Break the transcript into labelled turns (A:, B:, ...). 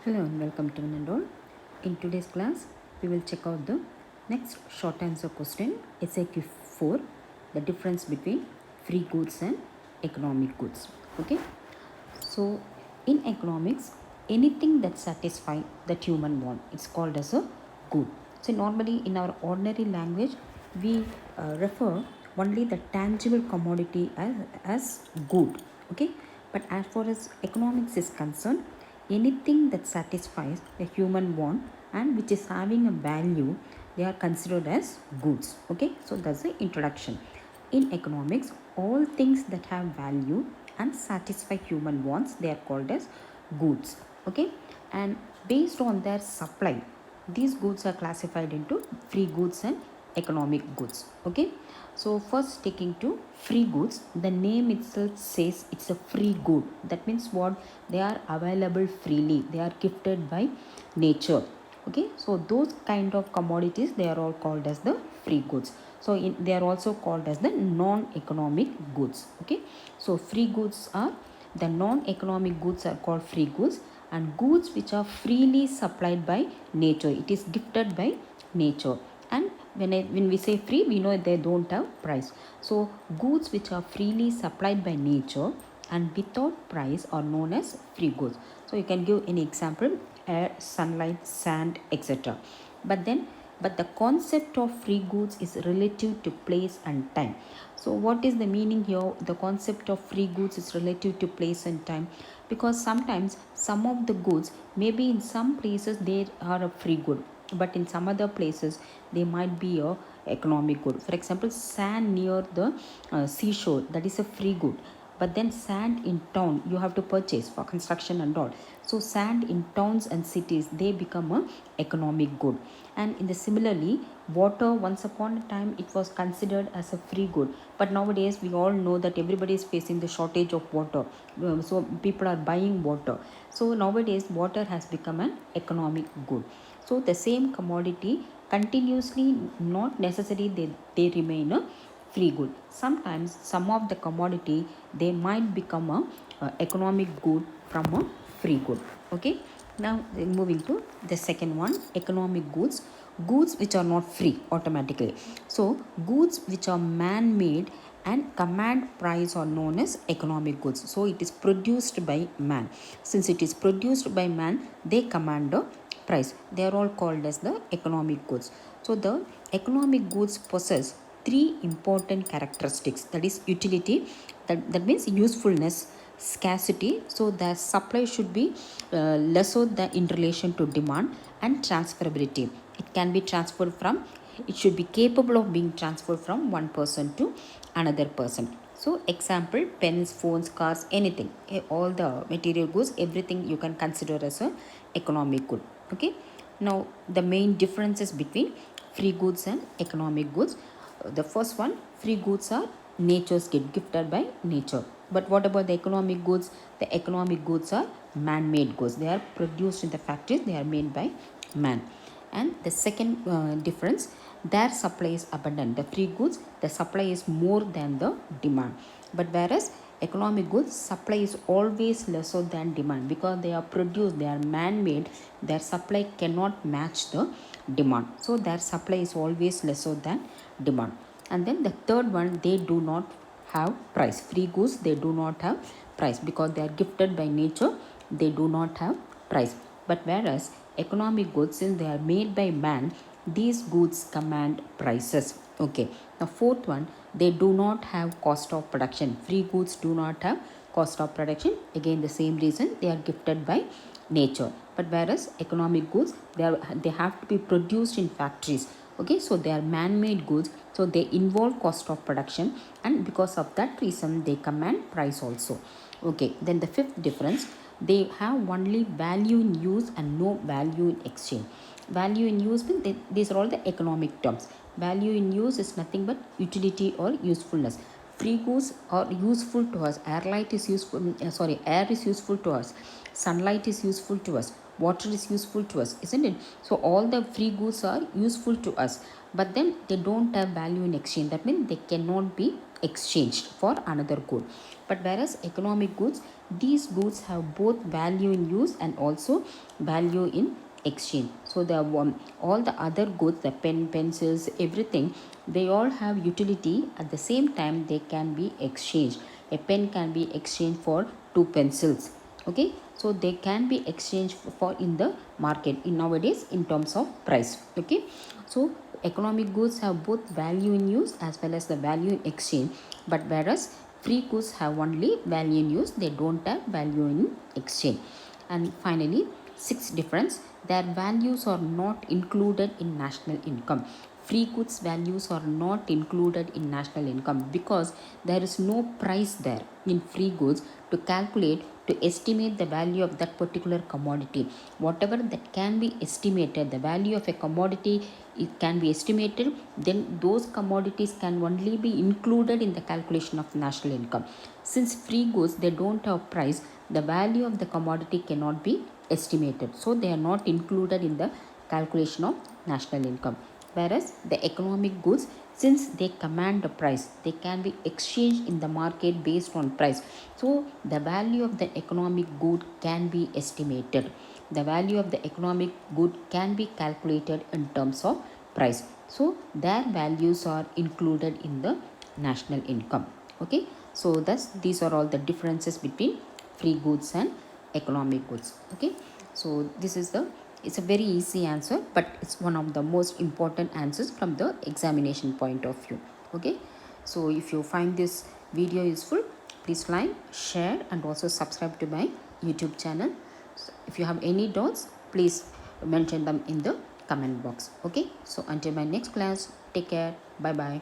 A: Hello and welcome to one and all. In today's class, we will check out the next short answer question, SAQ 4, the difference between free goods and economic goods. Okay, so in economics, anything that satisfies that human want, it's called as a good. So normally in our ordinary language, we refer only the tangible commodity as good. Okay, but as far as economics is concerned, anything that satisfies a human want and which is having a value, they are considered as goods. Okay, so that's the introduction. In economics, all things that have value and satisfy human wants, they are called as goods. Okay, and based on their supply, these goods are classified into free goods and economic goods. Okay, so first taking to free goods, the name itself says it's a free good. That means what? They are available freely, they are gifted by nature. Okay, so those kind of commodities, they are all called as the free goods. So they are also called as the non-economic goods. Okay, so free goods are, the non-economic goods are called free goods, and goods which are freely supplied by nature, it is gifted by nature. And when we say free, we know they don't have price. So goods which are freely supplied by nature and without price are known as free goods. So you can give any example: air, sunlight, sand, etc. But the concept of free goods is relative to place and time. So what is the meaning here? The concept of free goods is relative to place and time, because sometimes some of the goods, maybe in some places they are a free good, but in some other places they might be a economic good. For example, sand near the seashore, that is a free good, but then sand in town you have to purchase for construction and all. So sand in towns and cities, they become a economic good. And in the similarly, water, once upon a time it was considered as a free good, but nowadays we all know that everybody is facing the shortage of water. So people are buying water, so nowadays water has become an economic good. So the same commodity continuously, not necessarily they remain a free good. Sometimes some of the commodity, they might become a economic good from a free good. Okay, now moving to the second one, economic goods. Goods which are not free automatically. So goods which are man-made and command price are known as economic goods. So it is produced by man. Since it is produced by man, they command a price. They are all called as the economic goods. So the economic goods possess three important characteristics, that is utility, that means usefulness, scarcity, so the supply should be lesser than in relation to demand, and transferability. It can be transferred from, it should be capable of being transferred from one person to another person. So example, pens, phones, cars, anything, all the material goods, everything you can consider as a economic good. Okay, now the main differences between free goods and economic goods. The first one, free goods are nature's get gifted by nature. But what about the economic goods? The economic goods are man-made goods. They are produced in the factories, they are made by man. And the second difference, their supply is abundant. The free goods, the supply is more than the demand. But whereas economic goods, supply is always lesser than demand, because they are produced, they are man-made, their supply cannot match the demand. So their supply is always lesser than demand. And then the third one, they do not have price. Free goods, they do not have price, because they are gifted by nature, they do not have price. But whereas economic goods, since they are made by man, these goods command prices. Okay, the fourth one, they do not have cost of production. Free goods do not have cost of production, again the same reason, they are gifted by nature. But whereas economic goods, they have to be produced in factories. Okay, so they are man-made goods, so they involve cost of production, and because of that reason they command price also. Okay, then the fifth difference, they have only value in use and no value in exchange. Value in use means these are all the economic terms. Value in use is nothing but utility or usefulness. Free goods are useful to us. Air is useful to us. Sunlight is useful to us. water is useful to us, isn't it? So all the free goods are useful to us, but then they don't have value in exchange. That means they cannot be exchanged for another good. But whereas economic goods, these goods have both value in use and also value in exchange. So the all the other goods, the pen, pencils, everything, they all have utility. At the same time, they can be exchanged. A pen can be exchanged for two pencils. Okay, so they can be exchanged for in the market in nowadays in terms of price. Okay, so economic goods have both value in use as well as the value in exchange, but whereas free goods have only value in use, they don't have value in exchange. And finally, sixth difference, their values are not included in national income. Free goods values are not included in national income because there is no price there in free goods to calculate, to estimate the value of that particular commodity. Whatever that can be estimated, the value of a commodity, it can be estimated, then those commodities can only be included in the calculation of national income. Since free goods, they don't have price, the value of the commodity cannot be estimated, so they are not included in the calculation of national income. Whereas the economic goods, since they command a price, they can be exchanged in the market based on price, so the value of the economic good can be estimated. The value of the economic good can be calculated in terms of price, so their values are included in the national income. Okay, so thus these are all the differences between free goods and economic goods. Okay, so this is the, it's a very easy answer, but it's one of the most important answers from the examination point of view. Okay, so if you find this video useful, please like, share and also subscribe to my YouTube channel. So if you have any doubts, please mention them in the comment box. Okay, so until my next class, take care, bye bye.